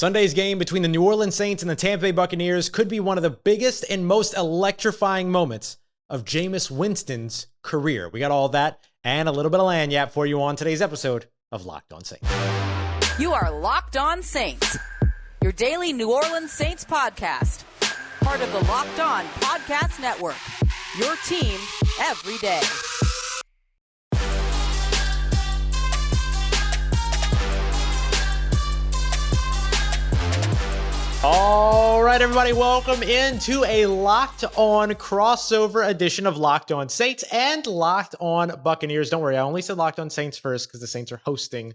Sunday's game between the New Orleans Saints and the Tampa Bay Buccaneers could be one of the biggest and most electrifying moments of Jameis Winston's career. We got all that and a little bit of lagniappe for you on today's episode of Locked On Saints. You are Locked On Saints, your daily New Orleans Saints podcast. Part of the Locked On Podcast Network, your team every day. All right, everybody, welcome into a Locked On crossover edition of Locked On Saints and Locked On Buccaneers. Don't worry, I only said Locked On Saints first because the Saints are hosting.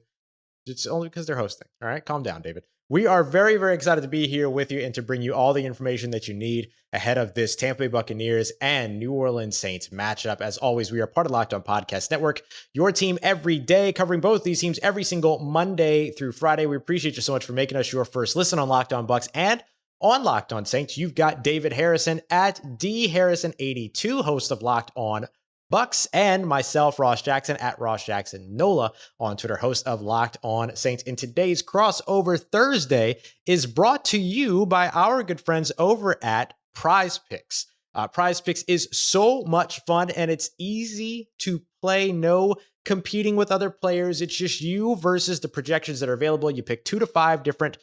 It's only because they're hosting. All right, calm down, David. We are very, very excited to be here with you and to bring you all the information that you need ahead of this Tampa Bay Buccaneers and New Orleans Saints matchup. As always, we are part of Locked On Podcast Network, your team every day, covering both these teams every single Monday through Friday. We appreciate you so much for making us your first listen on Locked On Bucs and on Locked On Saints. You've got David Harrison at dharrison82, host of Locked On Bucs, and myself, Ross Jackson, at Ross Jackson NOLA on Twitter, host of Locked On Saints. And today's crossover Thursday is brought to you by our good friends over at Prize Picks. Prize Picks is so much fun and it's easy to play. No competing with other players. It's just you versus the projections that are available. You pick 2 to 5 different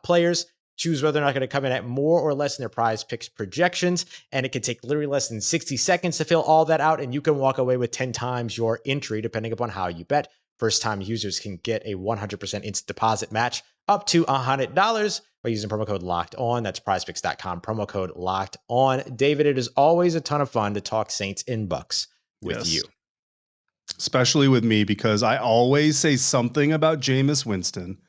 players. Choose whether or not going to come in at more or less than their Prize Picks projections. And it can take literally less than 60 seconds to fill all that out. And you can walk away with 10 times your entry, depending upon how you bet. First-time users can get a 100% instant deposit match up to $100 by using promo code Locked On. That's prizepicks.com, promo code Locked On. David, it is always a ton of fun to talk Saints and Bucs with you. Especially with me, because I always say something about Jameis Winston,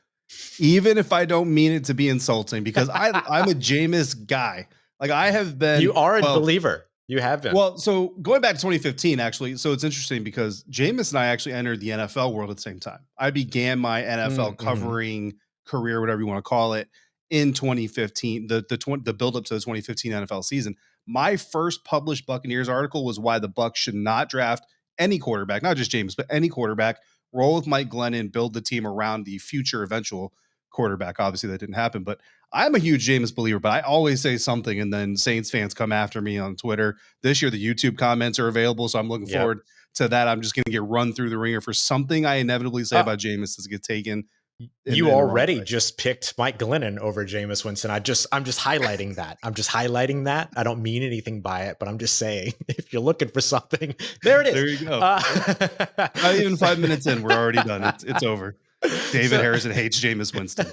even if I don't mean it to be insulting, because I'm a Jameis guy. Like I have been. You are a believer. You have been. Well, so going back to 2015, actually, so it's interesting because Jameis and I actually entered the NFL world at the same time. I began my NFL covering career, whatever you want to call it, in 2015, the build up to the 2015 NFL season. My first published Buccaneers article was why the Bucs should not draft any quarterback, not just Jameis, but any quarterback. Roll with Mike Glennon, build the team around the future eventual quarterback. Obviously, that didn't happen, but I'm a huge Jameis believer, but I always say something, and then Saints fans come after me on Twitter. This year, the YouTube comments are available, so I'm looking forward to that. I'm just going to get run through the ringer for something I inevitably say about Jameis as it gets taken. You already just picked Mike Glennon over Jameis Winston. I'm just highlighting that. I'm just highlighting that. I don't mean anything by it, but I'm just saying if you're looking for something, there it is. There you go. Not even 5 minutes in, we're already done. It's over. David Harrison hates Jameis Winston.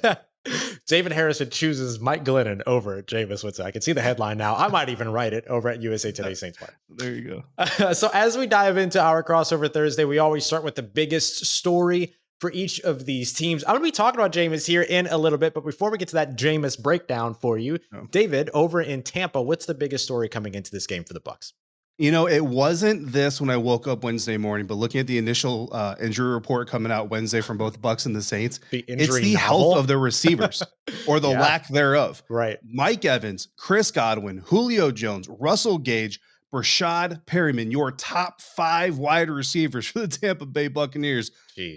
David Harrison chooses Mike Glennon over Jameis Winston. I can see the headline now. I might even write it over at USA Today Saints Park. There you go. So as we dive into our crossover Thursday, we always start with the biggest story for each of these teams. I'm going to be talking about Jameis here in a little bit, but before we get to that Jameis breakdown for you, David, over in Tampa, what's the biggest story coming into this game for the Bucs? You know, it wasn't this when I woke up Wednesday morning, but looking at the initial injury report coming out Wednesday from both the Bucs and the Saints, it's the health of the receivers or the lack thereof. Right. Mike Evans, Chris Godwin, Julio Jones, Russell Gage, Brashad Perryman, your top 5 wide receivers for the Tampa Bay Buccaneers,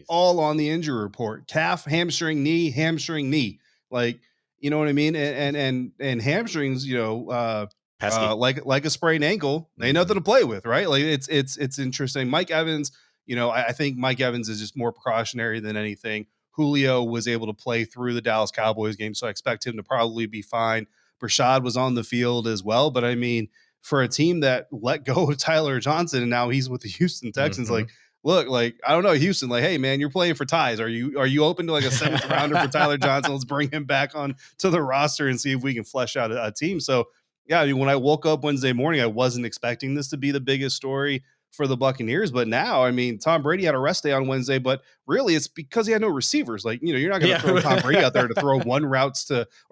all on the injury report. Calf, hamstring, knee. Like, you know what I mean? And hamstrings, you know, like a sprained ankle, ain't nothing to play with, right? Like it's interesting. Mike Evans, you know, I think Mike Evans is just more precautionary than anything. Julio was able to play through the Dallas Cowboys game, so I expect him to probably be fine. Brashad was on the field as well, but I mean, for a team that let go of Tyler Johnson and now he's with the Houston Texans, like, look, like, I don't know, Houston, like, hey man, you're playing for ties. Are you open to like a 7th rounder for Tyler Johnson? Let's bring him back on to the roster and see if we can flesh out a team. So yeah, I mean, when I woke up Wednesday morning, I wasn't expecting this to be the biggest story for the Buccaneers. But now, I mean, Tom Brady had a rest day on Wednesday, but really it's because he had no receivers. Like, you know, you're not going to throw Tom Brady out there to throw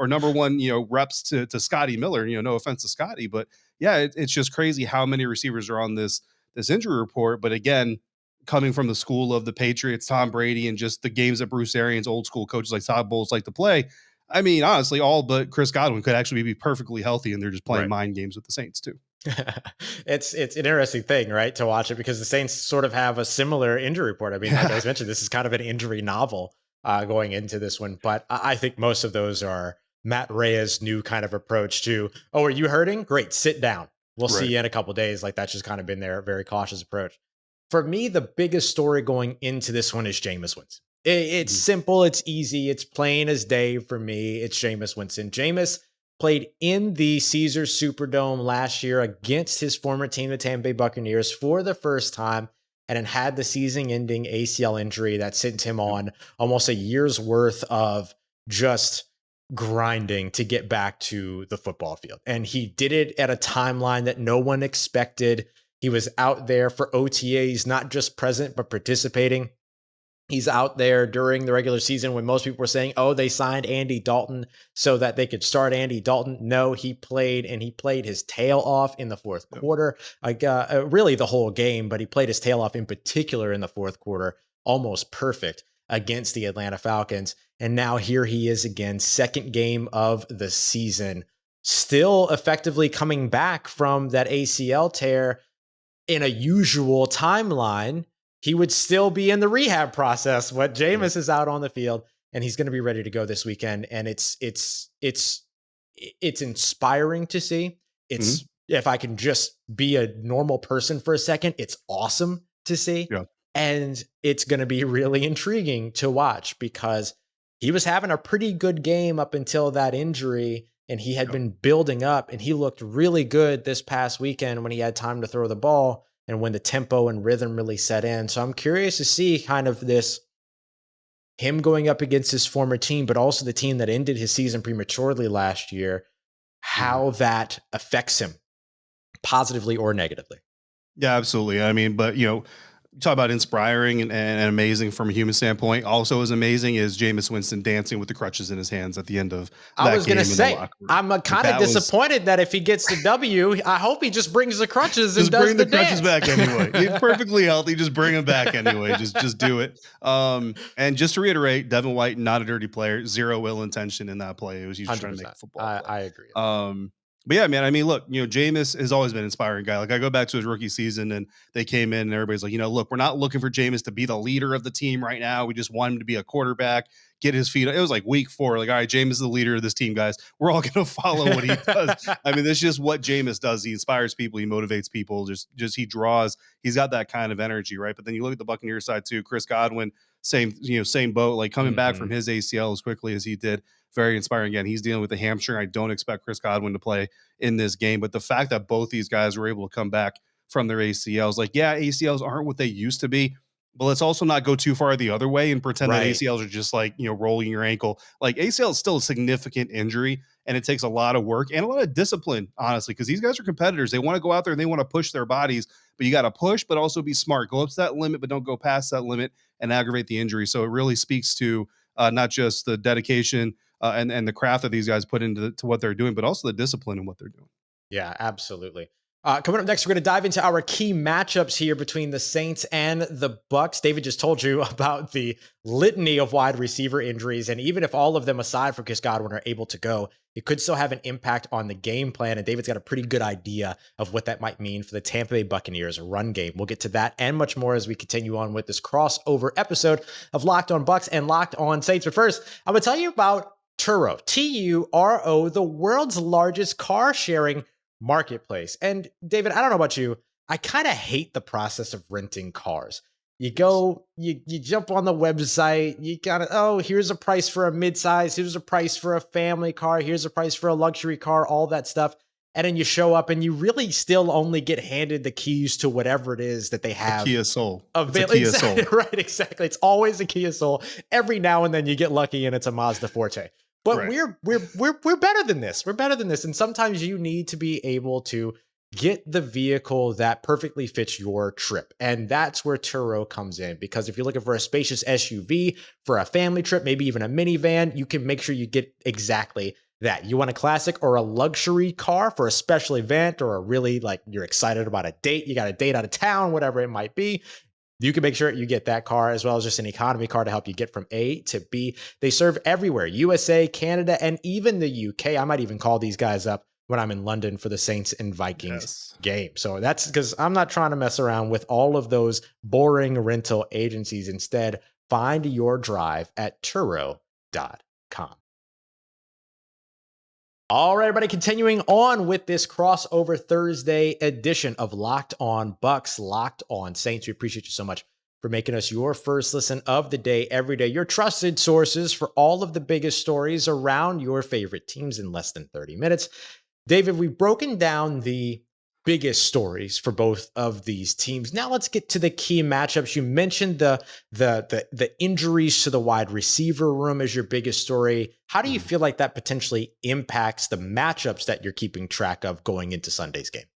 number one, you know, reps to Scotty Miller. You know, no offense to Scotty, but yeah, it's just crazy how many receivers are on this injury report. But again, coming from the school of the Patriots, Tom Brady, and just the games that Bruce Arians, old school coaches like Todd Bowles like to play, I mean, honestly, all but Chris Godwin could actually be perfectly healthy, and they're just playing mind games with the Saints too. It's an interesting thing, right, to watch it, because the Saints sort of have a similar injury report. I mean, like I mentioned, this is kind of an injury novel going into this one. But I think most of those are Matt Rhea's new kind of approach to, oh, are you hurting? Great, sit down. We'll see you in a couple of days. Like that's just kind of been their very cautious approach. For me, the biggest story going into this one is Jameis Winston. It's simple. It's easy. It's plain as day for me. It's Jameis Winston. Jameis played in the Caesars Superdome last year against his former team, the Tampa Bay Buccaneers, for the first time, and then had the season-ending ACL injury that sent him on almost a year's worth of just grinding to get back to the football field. And he did it at a timeline that no one expected. He was out there for OTAs, not just present, but participating. He's out there during the regular season when most people were saying, oh, they signed Andy Dalton so that they could start Andy Dalton. No, he played, and he played his tail off in the fourth quarter. Really the whole game, but he played his tail off in particular in the fourth quarter, almost perfect against the Atlanta Falcons. And now here he is again, second game of the season, still effectively coming back from that ACL tear. In a usual timeline, he would still be in the rehab process. But Jameis is out on the field, and he's going to be ready to go this weekend. And it's inspiring to see. It's if I can just be a normal person for a second, it's awesome to see. Yeah. And it's going to be really intriguing to watch because he was having a pretty good game up until that injury, and he had been building up, and he looked really good this past weekend when he had time to throw the ball and when the tempo and rhythm really set in. So I'm curious to see kind of this, him going up against his former team, but also the team that ended his season prematurely last year, how that affects him positively or negatively. Yeah, absolutely. I mean, but talk about inspiring and amazing from a human standpoint. Also as amazing is Jameis Winston dancing with the crutches in his hands at the end of that I was going to say, I'm kind of disappointed that if he gets the W, I hope he just brings the crutches and does the crutches back anyway. He's perfectly healthy. Just bring him back anyway. Just do it. And just to reiterate, Devin White, not a dirty player, zero ill intention in that play. It was he's just trying to make a football play. I agree. But yeah, man, I mean, look, Jameis has always been an inspiring guy. Like I go back to his rookie season and they came in and everybody's like, look, we're not looking for Jameis to be the leader of the team right now. We just want him to be a quarterback, get his feet. It was like week 4. Like, all right, Jameis is the leader of this team, guys. We're all going to follow what he does. I mean, that's just what Jameis does. He inspires people. He motivates people. Just he draws. He's got that kind of energy, right? But then you look at the Buccaneers side too. Chris Godwin, same boat, like coming back from his ACL as quickly as he did. Very inspiring. Again, he's dealing with the hamstring. I don't expect Chris Godwin to play in this game, but the fact that both these guys were able to come back from their ACLs, like, yeah, ACLs aren't what they used to be, but let's also not go too far the other way and pretend that ACLs are just like, rolling your ankle. Like ACL is still a significant injury, and it takes a lot of work and a lot of discipline, honestly, because these guys are competitors. They want to go out there and they want to push their bodies, but you got to push, but also be smart. Go up to that limit, but don't go past that limit and aggravate the injury. So it really speaks to not just the dedication and the craft that these guys put into what they're doing, but also the discipline in what they're doing. Yeah, absolutely. Coming up next, we're going to dive into our key matchups here between the Saints and the Bucs. David just told you about the litany of wide receiver injuries, and even if all of them aside from Chris Godwin are able to go, it could still have an impact on the game plan, and David's got a pretty good idea of what that might mean for the Tampa Bay Buccaneers run game. We'll get to that and much more as we continue on with this crossover episode of Locked On Bucs and Locked On Saints. But first, I'm going to tell you about Turo, Turo, the world's largest car sharing marketplace. And David, I don't know about you, I kind of hate the process of renting cars. You go, you jump on the website, you gotta, here's a price for a midsize, here's a price for a family car, here's a price for a luxury car, all that stuff. And then you show up and you really still only get handed the keys to whatever it is that they have. A Kia Soul. Exactly, right, exactly. It's always a Kia Soul. Every now and then you get lucky and it's a Mazda Forte. But we're better than this. We're better than this. And sometimes you need to be able to get the vehicle that perfectly fits your trip. And that's where Turo comes in. Because if you're looking for a spacious SUV for a family trip, maybe even a minivan, you can make sure you get exactly that. You want a classic or a luxury car for a special event, or a really you're excited about a date, you got a date out of town, whatever it might be. You can make sure you get that car, as well as just an economy car to help you get from A to B. They serve everywhere, USA, Canada, and even the UK. I might even call these guys up when I'm in London for the Saints and Vikings game. So that's because I'm not trying to mess around with all of those boring rental agencies. Instead, Find your drive at Turo.com. All right, everybody, continuing on with this crossover Thursday edition of Locked On Bucs, Locked On Saints. We appreciate you so much for making us your first listen of the day every day, your trusted sources for all of the biggest stories around your favorite teams in less than 30 minutes. David, we've broken down the biggest stories for both of these teams. Now let's get to the key matchups. You mentioned the injuries to the wide receiver room as your biggest story. How do you feel like that potentially impacts the matchups that you're keeping track of going into Sunday's game?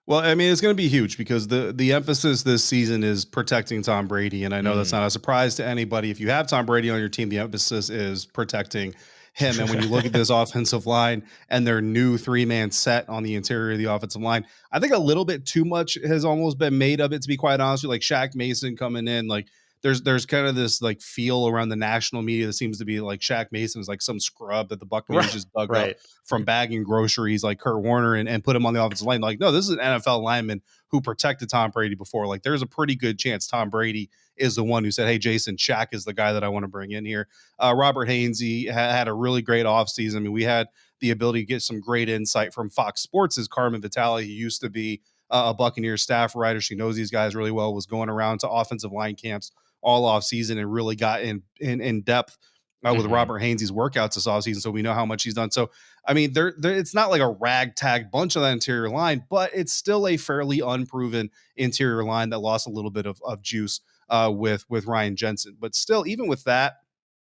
Well, I mean, it's going to be huge because the emphasis this season is protecting Tom Brady. And I know that's not a surprise to anybody. If you have Tom Brady on your team, the emphasis is protecting him. And when you look at this offensive line and their new 3-man set on the interior of the offensive line, I think a little bit too much has almost been made of it, to be quite honest with you. Like Shaq Mason coming in, like there's kind of this like feel around the national media that seems to be like Shaq Mason is like some scrub that the Buccaneers just dug up from bagging groceries like Kurt Warner and put him on the offensive line. Like, no, this is an NFL lineman who protected Tom Brady before. Like, there's a pretty good chance Tom Brady is the one who said, hey, Jason, Shaq is the guy that I want to bring in here. Robert Hainsey had a really great offseason. I mean, we had the ability to get some great insight from Fox Sports' Carmen Vitale. He used to be a Buccaneers staff writer. She knows these guys really well, was going around to offensive line camps all off season and really got in depth with Robert Hainsey's workouts this offseason. So we know how much he's done. So, I mean, it's not like a ragtag bunch of that interior line, but it's still a fairly unproven interior line that lost a little bit of juice with Ryan Jensen. But still, even with that,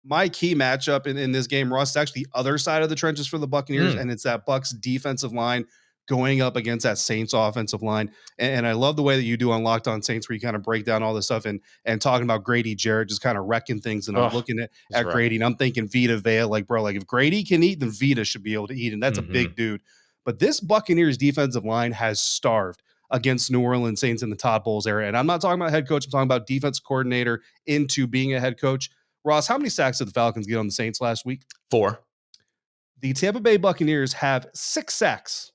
my key matchup in this game, Ross, is actually the other side of the trenches for the Buccaneers, and it's that Bucs defensive line going up against that Saints offensive line. And I love the way that you do on Locked On Saints, where you kind of break down all this stuff and talking about Grady Jarrett, just kind of wrecking things. And I'm looking at Grady and I'm thinking Vita Vea, like, bro, like if Grady can eat, then Vita should be able to eat. And that's a big dude. But this Buccaneers defensive line has starved against New Orleans Saints in the Todd Bowles era. And I'm not talking about head coach. I'm talking about defense coordinator into being a head coach. Ross, how many sacks did the Falcons get on the Saints last week? 4. The Tampa Bay Buccaneers have 6 sacks.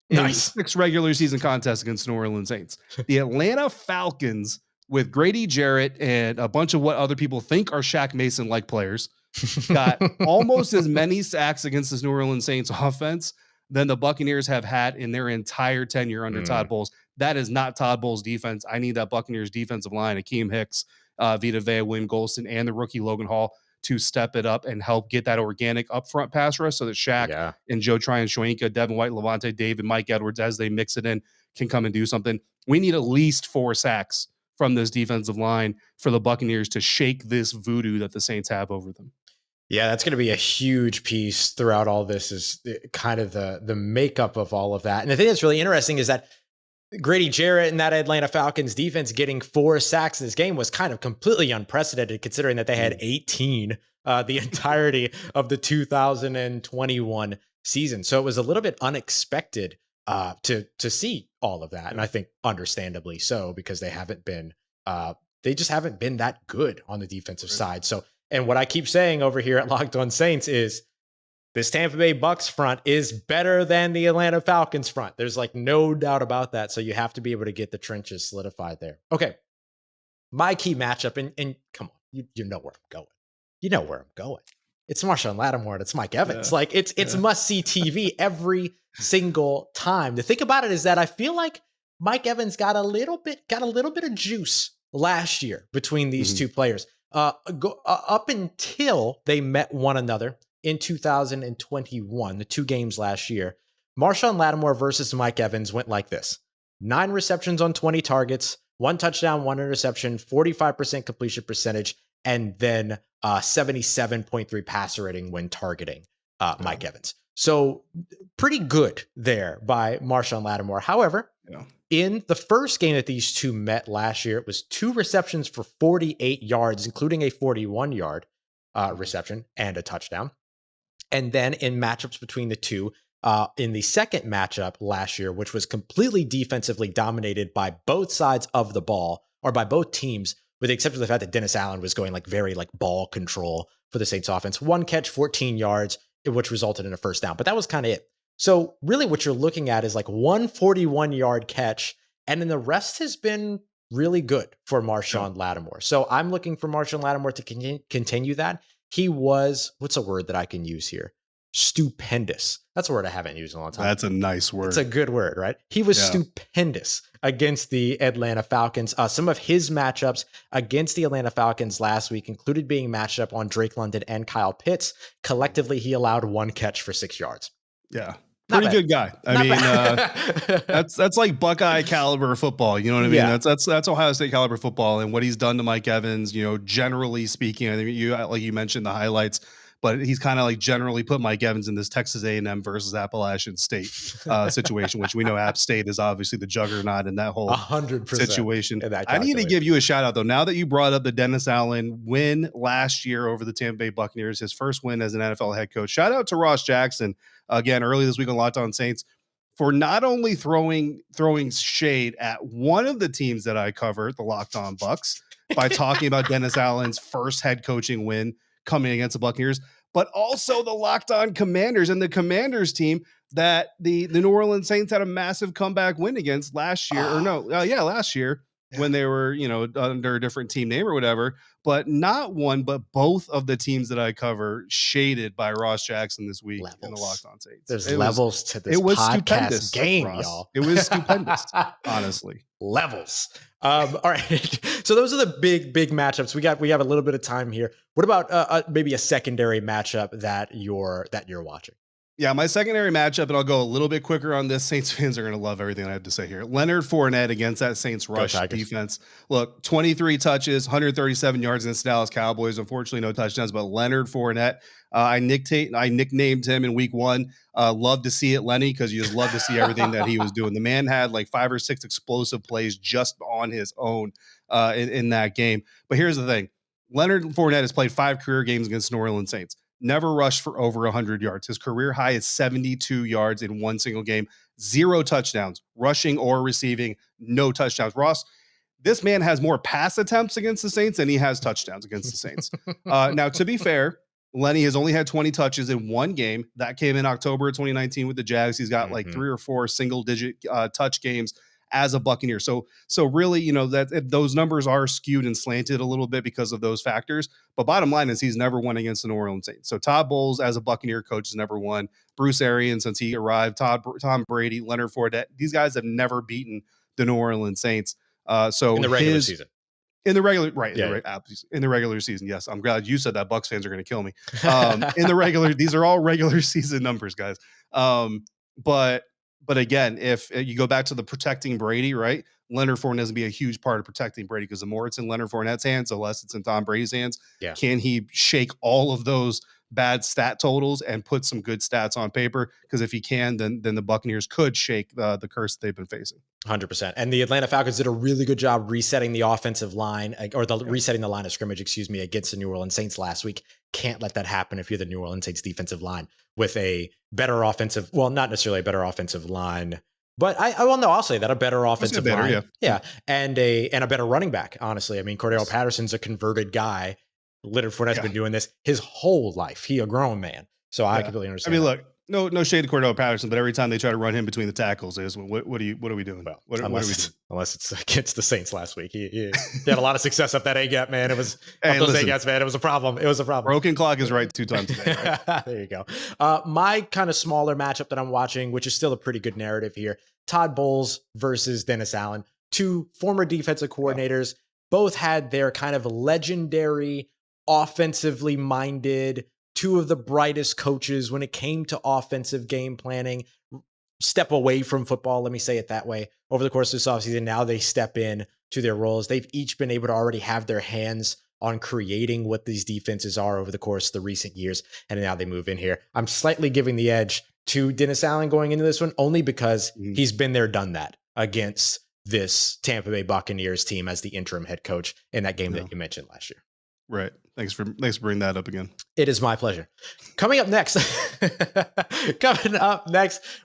Nice. 6 regular season contests against New Orleans Saints. The Atlanta Falcons, with Grady Jarrett and a bunch of what other people think are Shaq Mason-like players, got almost as many sacks against this New Orleans Saints offense than the Buccaneers have had in their entire tenure under Todd Bowles. That is not Todd Bowles' defense. I need that Buccaneers defensive line, Akeem Hicks, Vita Vea, William Golston, and the rookie Logan Hall to step it up and help get that organic upfront pass rush so that Shaq and Joe Tryon-Shoyinka, Devin White, Levante David, Mike Edwards, as they mix it in, can come and do something. We need at least 4 sacks from this defensive line for the Buccaneers to shake this voodoo that the Saints have over them. Yeah, that's going to be a huge piece throughout all this, is kind of the makeup of all of that. And the thing that's really interesting is that Grady Jarrett and that Atlanta Falcons defense getting 4 sacks in this game was kind of completely unprecedented, considering that they had 18 the entirety of the 2021 season. So it was a little bit unexpected to see all of that. And I think understandably so, because they just haven't been that good on the defensive side. So, and what I keep saying over here at Locked On Saints is this Tampa Bay Bucs front is better than the Atlanta Falcons front. There's like no doubt about that. So you have to be able to get the trenches solidified there. Okay. My key matchup, and come on, you know where I'm going. You know where I'm going. It's Marshon Lattimore and it's Mike Evans. Like it's must-see TV every single time. The thing about it is that I feel like Mike Evans got a little bit of juice last year between these two players. Up until they met one another in 2021, the 2 games last year, Marshon Lattimore versus Mike Evans went like this: 9 receptions on 20 targets, 1 touchdown, 1 interception, 45% completion percentage, and then 77.3 passer rating when targeting Mike Evans. So pretty good there by Marshon Lattimore. However, in the first game that these two met last year, it was 2 receptions for 48 yards, including a 41-yard reception and a touchdown. And then in matchups between the two, in the second matchup last year, which was completely defensively dominated by both sides of the ball, or by both teams, with the exception of the fact that Dennis Allen was going very ball control for the Saints offense. 1 catch, 14 yards, which resulted in a first down. But that was kind of it. So really what you're looking at is 1 41-yard catch, and then the rest has been really good for Marshon Lattimore. So I'm looking for Marshon Lattimore to continue that. He was, what's a word that I can use here? Stupendous. That's a word I haven't used in a long time. That's a nice word. It's a good word, right? He was stupendous against the Atlanta Falcons. Some of his matchups against the Atlanta Falcons last week included being matched up on Drake London and Kyle Pitts. Collectively, he allowed 1 catch for 6 yards. Yeah. Pretty good guy. I mean, that's like Buckeye caliber football. You know what I mean? Yeah. That's Ohio State caliber football, and what he's done to Mike Evans. You know, generally speaking, I think you mentioned the highlights, but he's kind of like generally put Mike Evans in this Texas A&M versus Appalachian State situation, which we know App State is obviously the juggernaut in that whole 100% situation. I need to give you a shout out though. Now that you brought up the Dennis Allen win last year over the Tampa Bay Buccaneers, his first win as an NFL head coach. Shout out to Ross Jackson again early this week on Locked On Saints for not only throwing shade at one of the teams that I cover, the Locked On Bucs, by talking about Dennis Allen's first head coaching win coming against the Buccaneers, but also the Locked On Commanders and the Commanders team that the New Orleans Saints had a massive comeback win against last year, last year when they were, under a different team name or whatever, but not one, but both of the teams that I cover shaded by Ross Jackson this week in the Locked On Saints. There's levels to this podcast game, Ross. y'all. It was stupendous, honestly. Levels. All right. So those are the big matchups. We have a little bit of time here. What about maybe a secondary matchup that you're watching? Yeah, my secondary matchup, and I'll go a little bit quicker on this. Saints fans are going to love everything I have to say here. Leonard Fournette against that Saints rush defense. Look, 23 touches, 137 yards against the Dallas Cowboys. Unfortunately, no touchdowns, but Leonard Fournette, I nicknamed him in week 1. Love to see it, Lenny, because you just love to see everything that he was doing. The man had like 5 or 6 explosive plays just on his own in that game. But here's the thing. Leonard Fournette has played 5 career games against New Orleans Saints. Never rushed for over 100 yards. His career high is 72 yards in one single game. 0 touchdowns, rushing or receiving, no touchdowns. Ross, this man has more pass attempts against the Saints than he has touchdowns against the Saints. Now, to be fair, Lenny has only had 20 touches in one game. That came in October of 2019 with the Jags. He's got like 3 or 4 single-digit touch games as a Buccaneer. So really, that those numbers are skewed and slanted a little bit because of those factors. But bottom line is he's never won against the New Orleans Saints. So Todd Bowles as a Buccaneer coach has never won. Bruce Arians since he arrived, Tom Brady, Leonard Fournette, these guys have never beaten the New Orleans Saints. So in the regular season. In the regular season, yes. I'm glad you said that. Bucs fans are going to kill me. These are all regular season numbers, guys. But again, if you go back to the protecting Brady, right? Leonard Fournette doesn't be a huge part of protecting Brady because the more it's in Leonard Fournette's hands, the less it's in Tom Brady's hands. Yeah. Can he shake all of those bad stat totals and put some good stats on paper? Because if he can, then the Buccaneers could shake the curse that they've been facing. 100%. And the Atlanta Falcons did a really good job resetting the offensive line resetting the line of scrimmage, against the New Orleans Saints last week. Can't let that happen if you're the New Orleans Saints defensive line with a better offensive, well, not necessarily a better offensive line, but I'll say that a better offensive line. Yeah. And a better running back, honestly. I mean, Cordell Patterson's a converted guy. Leonard Fournette's been doing this his whole life. He a grown man. So I completely understand. I mean, look, no shade to Cordell Patterson, but every time they try to run him between the tackles, is what are we doing? Well, what are we doing? Unless it's against the Saints last week. He had a lot of success up that A-gap, man. It was those A-gaps, man. It was a problem. Broken clock is right 2 times a day. Right? There you go. My kind of smaller matchup that I'm watching, which is still a pretty good narrative here. Todd Bowles versus Dennis Allen, 2 former defensive coordinators, both had their kind of legendary offensively minded, 2 of the brightest coaches when it came to offensive game planning, step away from football, let me say it that way, over the course of this offseason. Now they step in to their roles. They've each been able to already have their hands on creating what these defenses are over the course of the recent years, and now they move in here. I'm slightly giving the edge to Dennis Allen going into this one, only because he's been there, done that against this Tampa Bay Buccaneers team as the interim head coach in that game that you mentioned last year. Right. Thanks for bringing that up again. It is my pleasure. Coming up next,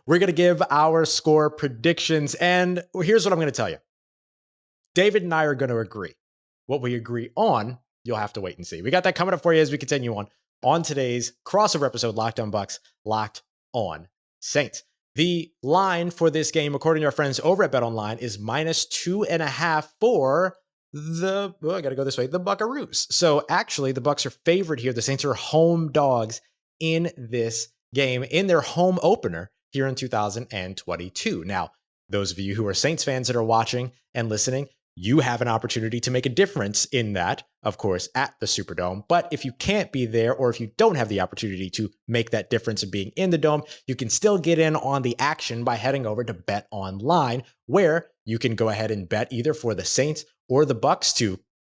we're going to give our score predictions. And here's what I'm going to tell you. David and I are going to agree. What we agree on, you'll have to wait and see. We got that coming up for you as we continue on today's crossover episode, Locked On Bucs, Locked On Saints. The line for this game, according to our friends over at BetOnline, is -2.5 for the Buccaroos. So actually, the Bucs are favored here. The Saints are home dogs in this game in their home opener here in 2022. Now, those of you who are Saints fans that are watching and listening, you have an opportunity to make a difference in that, of course, at the Superdome. But if you can't be there, or if you don't have the opportunity to make that difference in being in the Dome, you can still get in on the action by heading over to BetOnline, where you can go ahead and bet either for the Saints or the Bucs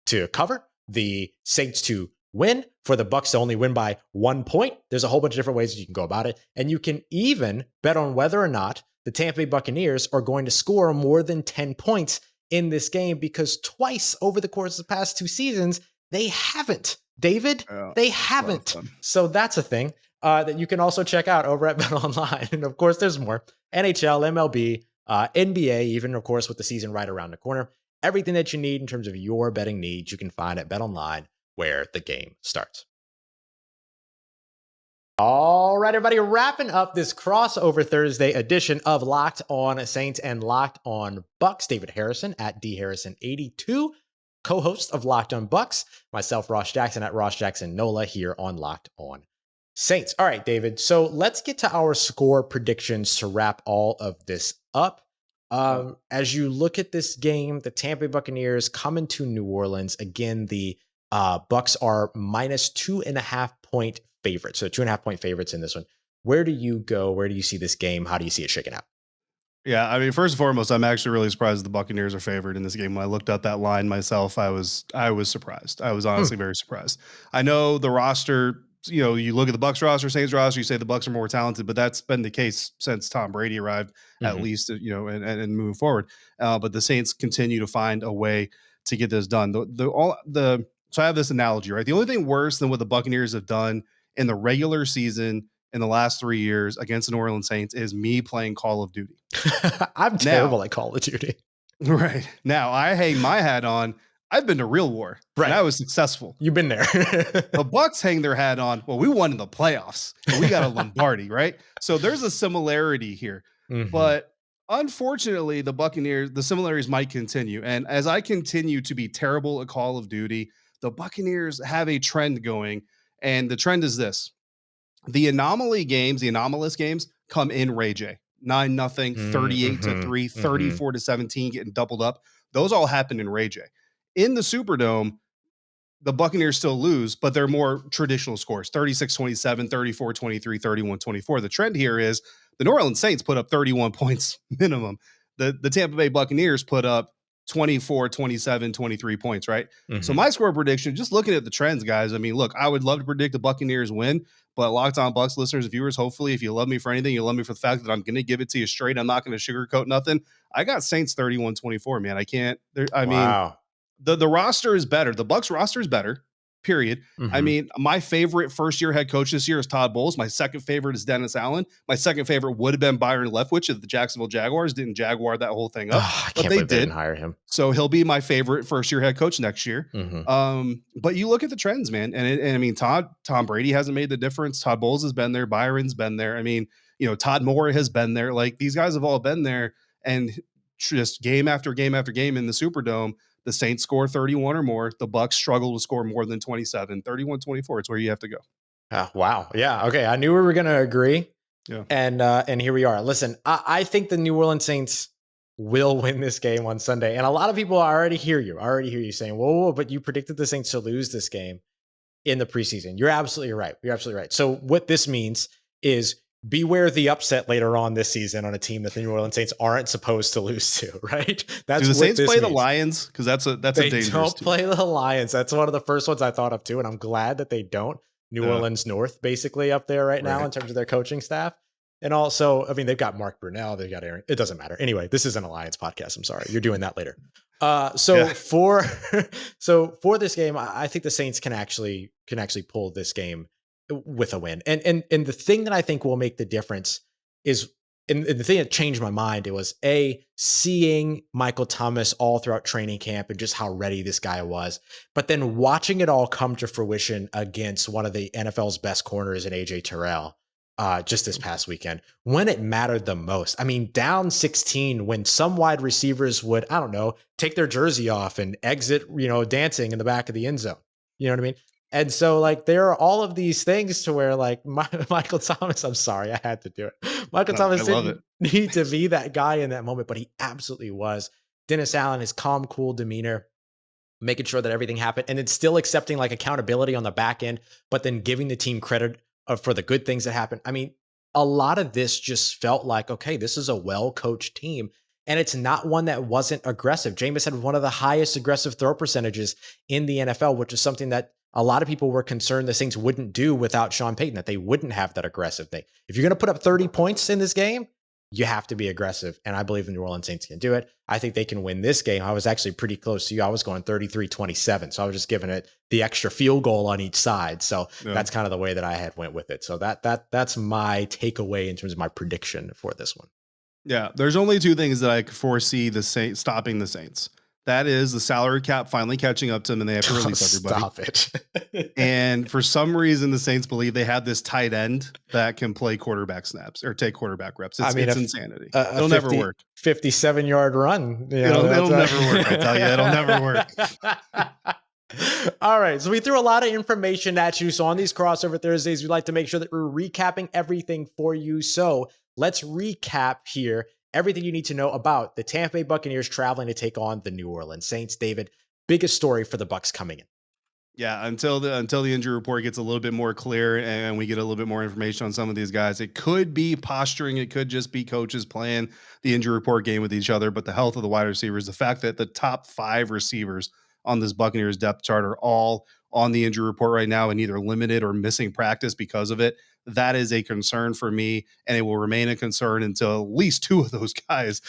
to cover, the Saints to win, for the Bucs to only win by 1 point. There's a whole bunch of different ways you can go about it. And you can even bet on whether or not the Tampa Bay Buccaneers are going to score more than 10 points in this game, because twice over the course of the past 2 seasons, they haven't. David, they haven't. So that's a thing that you can also check out over at BetOnline. And of course, there's more. NHL, MLB, NBA, even, of course, with the season right around the corner. Everything that you need in terms of your betting needs, you can find at BetOnline, where the game starts. All right, everybody, wrapping up this crossover Thursday edition of Locked On Saints and Locked On Bucs. David Harrison at DHarrison82, co-host of Locked On Bucs. Myself, Ross Jackson at Ross Jackson Nola here on Locked On Saints. All right, David. So let's get to our score predictions to wrap all of this up. As you look at this game, the Tampa Bay Buccaneers coming to New Orleans. Again, the Bucs are -2.5 point favorites. So 2.5 point favorites in this one. Where do you go? Where do you see this game? How do you see it shaking out? Yeah, I mean, first and foremost, I'm actually really surprised the Buccaneers are favored in this game. When I looked up that line myself, I was surprised. I was honestly very surprised. I know the roster, you look at the Bucs roster, Saints roster, you say the Bucs are more talented, but that's been the case since Tom Brady arrived, at least, and moving forward. But the Saints continue to find a way to get this done. So I have this analogy, right? The only thing worse than what the Buccaneers have done in the regular season in the last 3 years against the New Orleans Saints is me playing Call of Duty. I'm terrible at Call of Duty. Right. Now, I hang my hat on, I've been to real war. Right. And I was successful. You've been there. The Bucs hang their hat on, well, we won in the playoffs. And we got a Lombardi, right? So there's a similarity here. Mm-hmm. But unfortunately, the Buccaneers, the similarities might continue. And as I continue to be terrible at Call of Duty, the Buccaneers have a trend going. And the trend is this. The anomalous games come in Ray J. 9-0, 38-3, 34-17, getting doubled up. Those all happen in Ray J. In the Superdome, the Buccaneers still lose, but they're more traditional scores. 36-27, 34-23, 31-24. The trend here is the New Orleans Saints put up 31 points minimum. The Tampa Bay Buccaneers put up 24, 27, 23 points, right? Mm-hmm. So my score prediction, just looking at the trends, guys, I mean, look, I would love to predict the Buccaneers win, but Locked On Bucs listeners, viewers, hopefully, if you love me for anything, you love me for the fact that I'm going to give it to you straight. I'm not going to sugarcoat nothing. I got Saints 31-24, man. I can't. Mean, the roster is better. The Bucs roster is better, period. Mm-hmm. I mean, my favorite first-year head coach this year is Todd Bowles. My second favorite is Dennis Allen. My second favorite would have been Byron Leftwich of the Jacksonville Jaguars. Didn't Jaguar that whole thing up, but they didn't hire him. So he'll be my favorite first-year head coach next year. Mm-hmm. But you look at the trends, man, and I mean, Tom Brady hasn't made the difference. Todd Bowles has been there. Byron's been there. I mean, Todd Moore has been there. Like, these guys have all been there, and just game after game after game in the Superdome, the Saints score 31 or more. The Bucs struggle to score more than 27. 31-24. It's where you have to go. Wow. Yeah. Okay. I knew we were going to agree. Yeah. And here we are. Listen, I think the New Orleans Saints will win this game on Sunday. And a lot of people already hear you saying, whoa, but you predicted the Saints to lose this game in the preseason. You're absolutely right. So what this means is beware the upset later on this season on a team that the New Orleans Saints aren't supposed to lose to, right? That's Do the Saints play means. The Lions? Because that's a dangerous They don't team. play the Lions. That's one of the first ones I thought of too, and I'm glad that they don't. New Orleans North basically up there right now in terms of their coaching staff. And also, I mean, they've got Mark Brunell, they've got Aaron. It doesn't matter. Anyway, this is an Alliance podcast. I'm sorry. You're doing that later. For this game, I think the Saints can actually pull this game with a win. And the thing that I think will make the difference is, and the thing that changed my mind, it was seeing Michael Thomas all throughout training camp and just how ready this guy was, but then watching it all come to fruition against one of the NFL's best corners in AJ Terrell. just this past weekend when it mattered the most. I mean, down 16 when some wide receivers would, I don't know, take their jersey off and exit, dancing in the back of the end zone. You know what I mean? And so like there are all of these things to where like Michael Thomas, I'm sorry, I had to do it. Michael Thomas didn't need to be that guy in that moment, but he absolutely was. Dennis Allen, his calm, cool demeanor, making sure that everything happened, and then still accepting like accountability on the back end, but then giving the team credit for the good things that happened. I mean, a lot of this just felt like, okay, this is a well-coached team, and it's not one that wasn't aggressive. Jameis had one of the highest aggressive throw percentages in the NFL, which is something that a lot of people were concerned the Saints wouldn't do without Sean Payton, that they wouldn't have that aggressive thing. If you're going to put up 30 points in this game, you have to be aggressive. And I believe the New Orleans Saints can do it. I think they can win this game. I was actually pretty close to you. I was going 33-27. So I was just giving it the extra field goal on each side. So that's kind of the way that I had went with it. So that's my takeaway in terms of my prediction for this one. Yeah. There's only two things that I could foresee the Saints stopping the Saints. That is the salary cap finally catching up to them and they have to release everybody. Stop it. And for some reason, the Saints believe they have this tight end that can play quarterback snaps or take quarterback reps. It's insanity. It'll never work. 57-yard run. It'll never work. I tell you, it'll never work. All right. So we threw a lot of information at you. So on these crossover Thursdays, we like to make sure that we're recapping everything for you. So let's recap here everything you need to know about the Tampa Bay Buccaneers traveling to take on the New Orleans Saints. David, biggest story for the Bucs coming in. Yeah, until the injury report gets a little bit more clear and we get a little bit more information on some of these guys, it could be posturing. It could just be coaches playing the injury report game with each other. But the health of the wide receivers, the fact that the top 5 receivers on this Buccaneers depth chart are all on the injury report right now and either limited or missing practice because of it, that is a concern for me, and it will remain a concern until at least 2 of those guys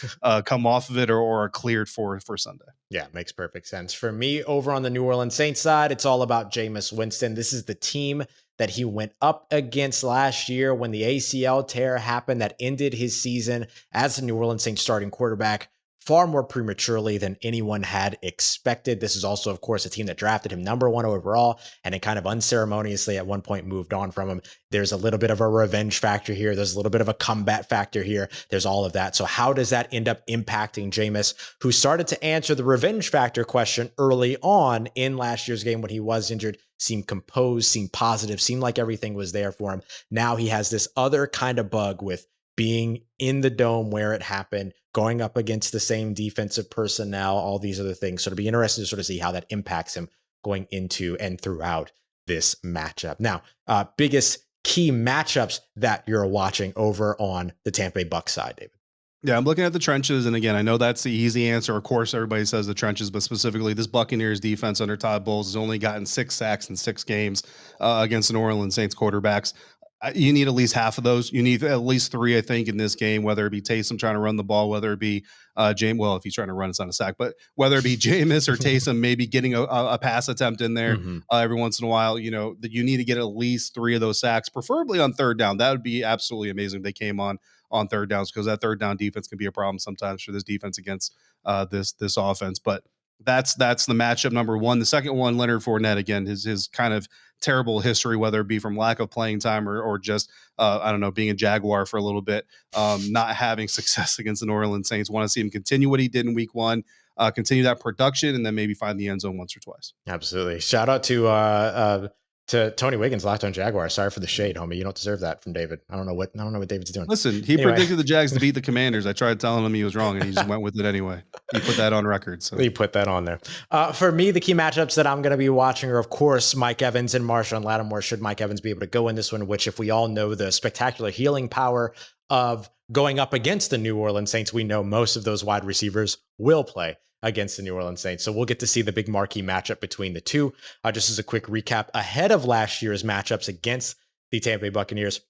come off of it or are cleared for Sunday. Yeah, makes perfect sense. For me, over on the New Orleans Saints side, it's all about Jameis Winston. This is the team that he went up against last year when the ACL tear happened that ended his season as the New Orleans Saints starting quarterback far more prematurely than anyone had expected. This is also, of course, a team that drafted him number 1 overall and it kind of unceremoniously at one point moved on from him. There's a little bit of a revenge factor here. There's a little bit of a combat factor here. There's all of that. So how does that end up impacting Jameis, who started to answer the revenge factor question early on in last year's game when he was injured, seemed composed, seemed positive, seemed like everything was there for him. Now he has this other kind of bug with being in the dome where it happened, going up against the same defensive personnel, all these other things. So it'll be interesting to sort of see how that impacts him going into and throughout this matchup. Now, biggest key matchups that you're watching over on the Tampa Bay Bucs side, David. Yeah, I'm looking at the trenches. And again, I know that's the easy answer. Of course, everybody says the trenches, but specifically this Buccaneers defense under Todd Bowles has only gotten 6 sacks in 6 games against the New Orleans Saints quarterbacks. You need at least half of those. You need at least 3, I think, in this game, whether it be Taysom trying to run the ball, whether it be James. Well, if he's trying to run, it's not a sack, but whether it be Jameis or Taysom, maybe getting a pass attempt in there every once in a while, that you need to get at least 3 of those sacks, preferably on third down. That would be absolutely amazing if they came on third downs, because that third down defense can be a problem sometimes for this defense against this offense. But that's the matchup number 1. The second one, Leonard Fournette, again, his kind of terrible history, whether it be from lack of playing time or just, I don't know, being a Jaguar for a little bit, not having success against the New Orleans Saints. Want to see him continue what he did in week 1, continue that production, and then maybe find the end zone once or twice. Absolutely. Shout out to Tony Wiggins, Locked on Jaguar. Sorry for the shade, homie. You don't deserve that from David. I don't know what David's doing. Listen, he predicted the Jags to beat the Commanders. I tried telling him he was wrong, and he just went with it anyway. He put that on record. So he put that on there. For me, the key matchups that I'm going to be watching are, of course, Mike Evans and Marshon Lattimore. Should Mike Evans be able to go in this one, which, if we all know the spectacular healing power of going up against the New Orleans Saints, we know most of those wide receivers will play against the New Orleans Saints. So we'll get to see the big marquee matchup between the two. Just as a quick recap, ahead of last year's matchups against the Tampa Bay Buccaneers,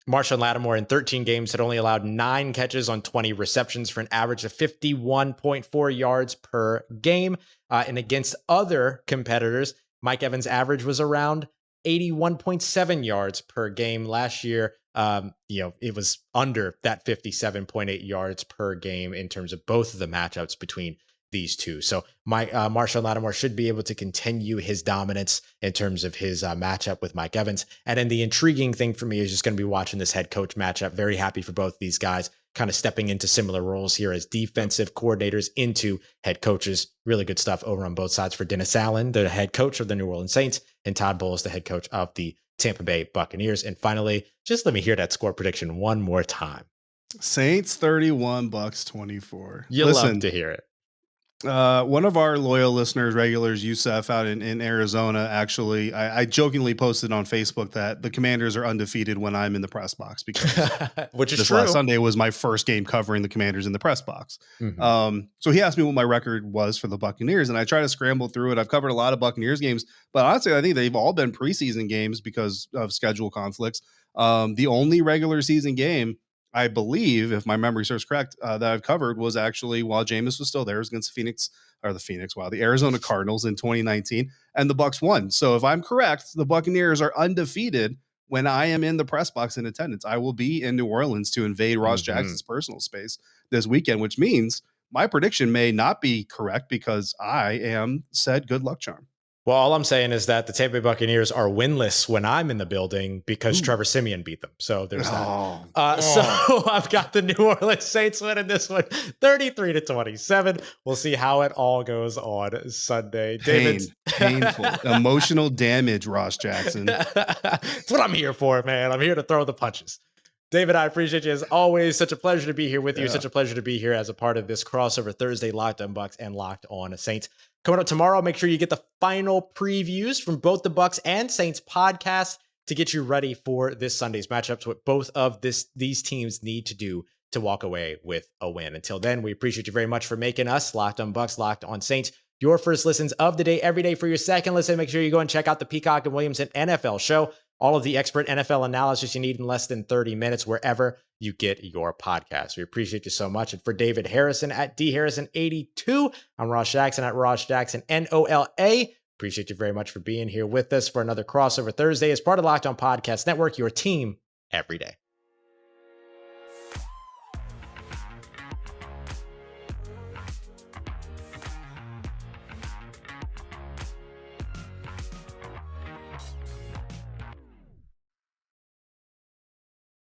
Marshon Lattimore in 13 games had only allowed 9 catches on 20 receptions for an average of 51.4 yards per game. And against other competitors, Mike Evans' average was around 81.7 yards per game last year. It was under that 57.8 yards per game in terms of both of the matchups between these two. So Marshon Lattimore should be able to continue his dominance in terms of his matchup with Mike Evans. And then the intriguing thing for me is just going to be watching this head coach matchup. Very happy for both these guys kind of stepping into similar roles here as defensive coordinators into head coaches. Really good stuff over on both sides for Dennis Allen, the head coach of the New Orleans Saints, and Todd Bowles, the head coach of the Tampa Bay Buccaneers. And finally, just let me hear that score prediction one more time. Saints 31, Bucs 24. You love to hear it. One of our loyal listeners, regulars, Yusef out in Arizona, actually, I jokingly posted on Facebook that the Commanders are undefeated when I'm in the press box, because which is this true. Last Sunday was my first game covering the Commanders in the press box. So he asked me what my record was for the Buccaneers, and I try to scramble through it. I've covered a lot of Buccaneers games, but honestly, I think they've all been preseason games because of schedule conflicts. The only regular season game, I believe, if my memory serves correct, that I've covered was actually while Jameis was still there, was against the Arizona Cardinals in 2019, and the Bucs won. So if I'm correct, the Buccaneers are undefeated when I am in the press box in attendance. I will be in New Orleans to invade Ross Jackson's personal space this weekend, which means my prediction may not be correct because I am said good luck charm. Well, all I'm saying is that the Tampa Bay Buccaneers are winless when I'm in the building because Trevor Siemian beat them. So there's that. So I've got the New Orleans Saints winning this one 33-27. We'll see how it all goes on Sunday. Painful, emotional damage, Ross Jackson. That's what I'm here for, man. I'm here to throw the punches. David, I appreciate you as always. Such a pleasure to be here with you. Such a pleasure to be here as a part of this crossover Thursday Locked On Bucs and Locked On Saints. Coming up tomorrow, make sure you get the final previews from both the Bucs and Saints podcasts to get you ready for this Sunday's matchups. What both of these teams need to do to walk away with a win. Until then, we appreciate you very much for making us Locked On Bucs, Locked On Saints your first listens of the day every day. For your second listen, make sure you go and check out the Peacock and Williamson NFL show. All of the expert NFL analysis you need in less than 30 minutes wherever you get your podcast. We appreciate you so much. And for David Harrison at DHarrison82, I'm Ross Jackson at Ross Jackson NOLA. Appreciate you very much for being here with us for another crossover Thursday as part of Locked On Podcast Network, your team every day.